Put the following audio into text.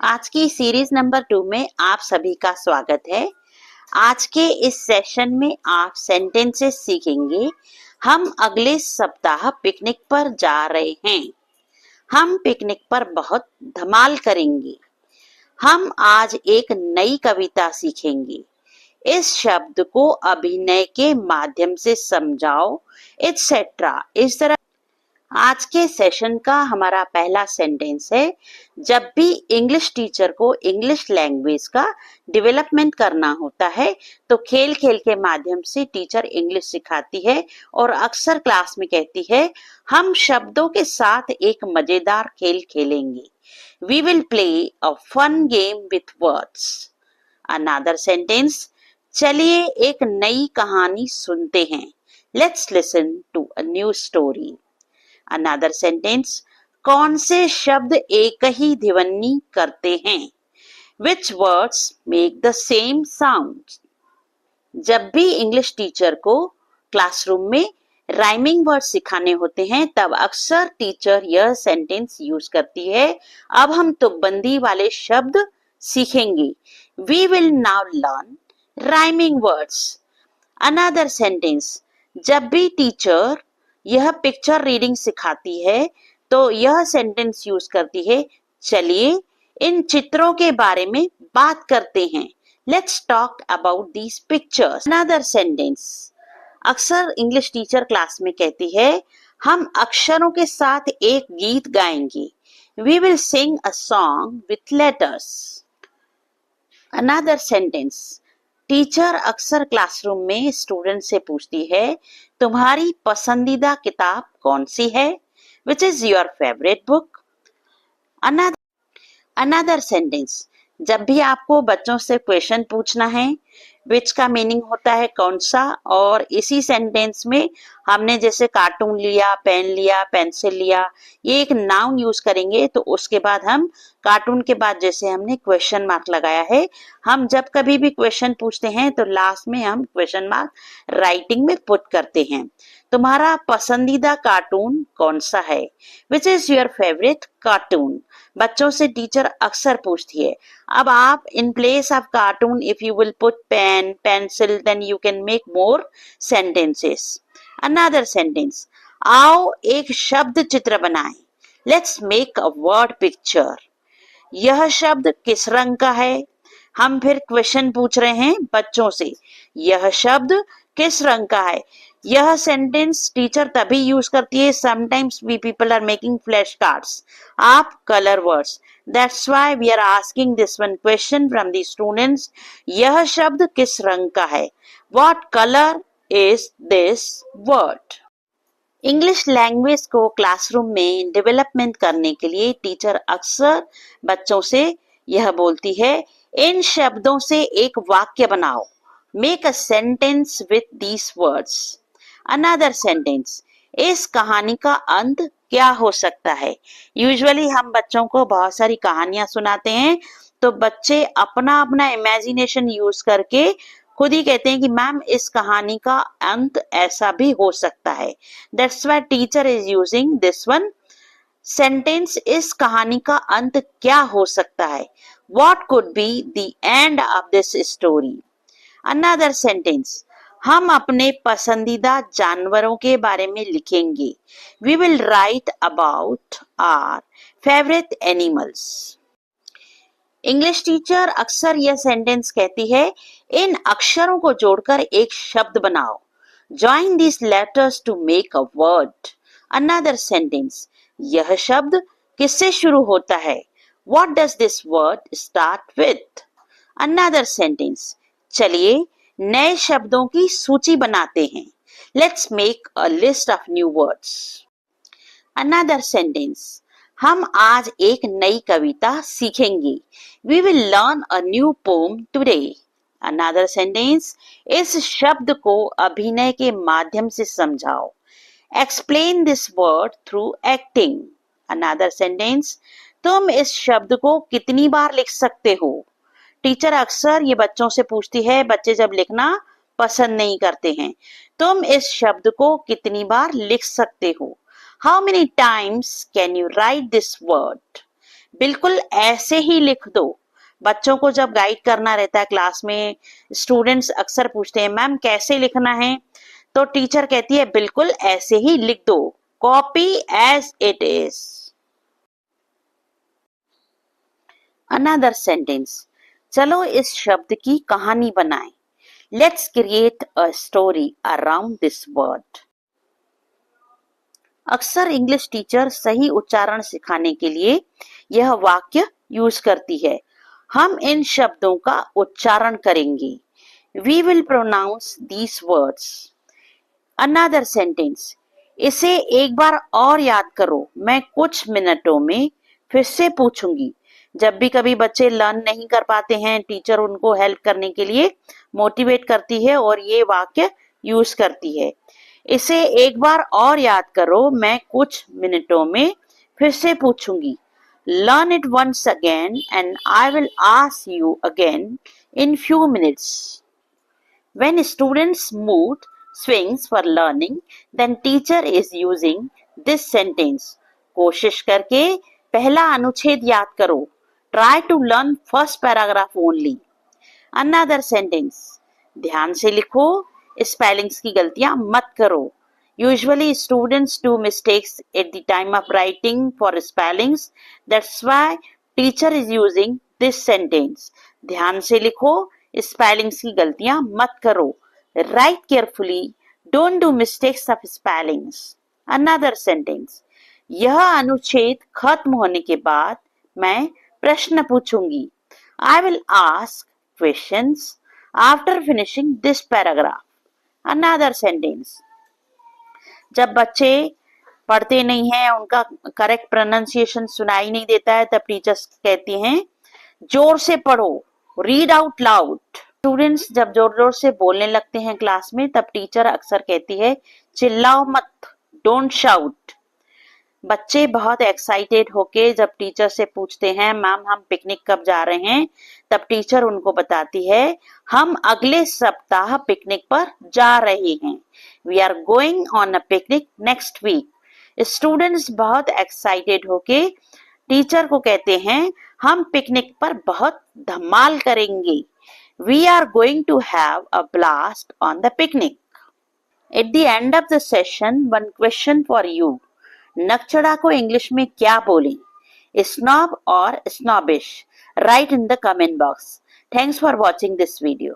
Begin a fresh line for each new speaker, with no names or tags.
आज की series number 2 में आप सभी का स्वागत है। आज के इस सेशन में आप सेंटेंसेस सीखेंगे। हम अगले सप्ताह पिकनिक पर जा रहे हैं। हम पिकनिक पर बहुत धमाल करेंगे। हम आज एक नई कविता सीखेंगे। इस शब्द को अभिनय के माध्यम से समझाओ, एटसेट्रा। इस तरह आज के सेशन का हमारा पहला सेंटेंस है, जब भी इंग्लिश टीचर को इंग्लिश लैंग्वेज का डेवलपमेंट करना होता है तो खेल खेल के माध्यम से टीचर इंग्लिश सिखाती है और अक्सर क्लास में कहती है, हम शब्दों के साथ एक मजेदार खेल खेलेंगे। We will play a fun game with words. Another sentence, चलिए एक नई कहानी सुनते हैं। Let's listen to a new story. Another sentence, कौन से शब्द एक ही ध्वनि करते हैं? Which words make the same sound? जब भी इंग्लिश टीचर को क्लासरूम में राइमिंग वर्ड सिखाने होते हैं तब अक्सर टीचर यह सेंटेंस यूज करती है। अब हम तुकबंदी वाले शब्द सीखेंगे। We will now learn rhyming words. Another sentence, जब भी टीचर यह पिक्चर रीडिंग सिखाती है तो यह सेंटेंस यूज करती है, चलिए इन चित्रों के बारे में बात करते हैं। Let's talk about these pictures. Another sentence, अक्सर इंग्लिश टीचर क्लास में कहती है, हम अक्षरों के साथ एक गीत गाएंगे। We will sing a song with letters. Another sentence, teacher अक्सर क्लासरूम में स्टूडेंट से पूछती है, तुम्हारी पसंदीदा किताब कौन सी है? Which is your favorite book? Another sentence, जब भी आपको बच्चों से क्वेश्चन पूछना है, विच का मीनिंग होता है कौन सा, और इसी सेंटेंस में हमने जैसे कार्टून लिया, पेन लिया, पेंसिल लिया, ये एक नाउन यूज करेंगे तो उसके बाद हम कार्टून के बाद जैसे हमने क्वेश्चन मार्क लगाया है, हम जब कभी भी क्वेश्चन पूछते हैं तो लास्ट में हम क्वेश्चन मार्क राइटिंग में पुट करते हैं। तुम्हारा पसंदीदा कार्टून कौन सा है? Which is your favourite cartoon? बच्चों से टीचर अक्सर पूछती है। अब आप in place of cartoon if you will put pen, pencil, then you can make more sentences. Another sentence, आओ एक शब्द चित्र बनाएं। Let's make a word picture. यह शब्द किस रंग का है? हम फिर क्वेश्चन पूछ रहे हैं बच्चों से, यह शब्द किस रंग का है? यह सेंटेंस टीचर तभी यूज करती है sometimes we people are making flash cards of colour words. That's why we are asking this one question from the students, यह शब्द किस रंग का है? What colour is this word? English language को क्लासरूम में डेवलपमेंट करने के लिए टीचर अक्सर बच्चों से यह बोलती है, इन शब्दों से एक वाक्य बनाओ। Make a sentence with these words. Another sentence, इस कहानी का अंत क्या हो सकता है? यूजुअली हम बच्चों को बहुत सारी कहानियां सुनाते हैं तो बच्चे अपना अपना इमेजिनेशन यूज करके खुद ही कहते हैं कि मैम इस कहानी का अंत ऐसा भी हो सकता है। That's why teacher is using this one sentence, इस कहानी का अंत क्या हो सकता है? What could be the end of this story? Another sentence, हम अपने पसंदीदा जानवरों के बारे में लिखेंगे। We will write about our favourite animals. English teacher अक्सर यह सेंटेंस कहती है, इन अक्षरों को जोड़कर एक शब्द बनाओ। Join these letters to make a word. Another sentence, यह शब्द किससे शुरू होता है? What does this word start with? Another sentence, चलिए नए शब्दों की सूची बनाते हैं। Let's make a list of new words. Another sentence, हम आज एक नई कविता सीखेंगे। We will learn a new poem today. Another sentence, इस शब्द को अभिनय के माध्यम से समझाओ। Explain this word through acting. Another sentence, तुम इस शब्द को कितनी बार लिख सकते हो? टीचर अक्सर ये बच्चों से पूछती है, बच्चे जब लिखना पसंद नहीं करते हैं, तुम इस शब्द को कितनी बार लिख सकते हो? How many times can you write this word? बिल्कुल ऐसे ही लिख दो। बच्चों को जब गाइड करना रहता है क्लास में, स्टूडेंट्स अक्सर पूछते हैं मैम कैसे लिखना है, तो टीचर कहती है बिल्कुल ऐसे ही लिख दो, copy as it is. Another sentence, चलो इस शब्द की कहानी बनाएं। Let's create a story around this word. अक्सर इंग्लिश टीचर सही उच्चारण सिखाने के लिए यह वाक्य यूज करती है। हम इन शब्दों का उच्चारण करेंगे। We will pronounce these words. Another sentence. इसे एक बार और याद करो, मैं कुछ मिनटों में फिर से पूछूंगी। जब भी कभी बच्चे लर्न नहीं कर पाते हैं, टीचर उनको हेल्प करने के लिए मोटिवेट करती है और ये वाक्य यूज करती है। इसे एक बार और याद करो, मैं कुछ मिनटों में फिर से पूछूंगी। Learn it once again and I will ask you again in few minutes. When students mood swings for learning, then teacher is using this sentence. कोशिश करके पहला अनुच्छेद याद करो. Try to learn first paragraph only. Another sentence. ध्यान से लिखो, spellings की गलतियां मत करो. Usually students do mistakes at the time of writing for spellings. That's why teacher is using this sentence. ध्यान से लिखो, स्पेलिंग्स की गलतियां मत करो. Write carefully. Don't do mistakes of spellings. Another sentence. यह अनुच्छेद खत्म होने के बाद मैं प्रश्न पूछूंगी. I will ask questions after finishing this paragraph. Another sentence. जब बच्चे पढ़ते नहीं हैं, उनका करेक्ट प्रोनाउंसिएशन सुनाई नहीं देता है, तब टीचर्स कहती हैं जोर से पढ़ो, रीड आउट लाउड। स्टूडेंट्स जब जोर जोर से बोलने लगते हैं क्लास में, तब टीचर अक्सर कहती है चिल्लाओ मत, डोंट शाउट। बच्चे बहुत एक्साइटेड होके जब टीचर से पूछते हैं मैम हम पिकनिक कब जा रहे हैं, तब टीचर उनको बताती है हम अगले सप्ताह पिकनिक पर जा रहे हैं। We are going on a picnic next week. Students बहुत एक्साइटेड होके टीचर को कहते हैं हम पिकनिक पर बहुत धमाल करेंगे। We are going to have a blast on the picnic. At the end of the session one question for you. नकचड़ा को इंग्लिश में क्या बोलें? स्नॉब और snobbish? Write in the comment box. Thanks for watching this video.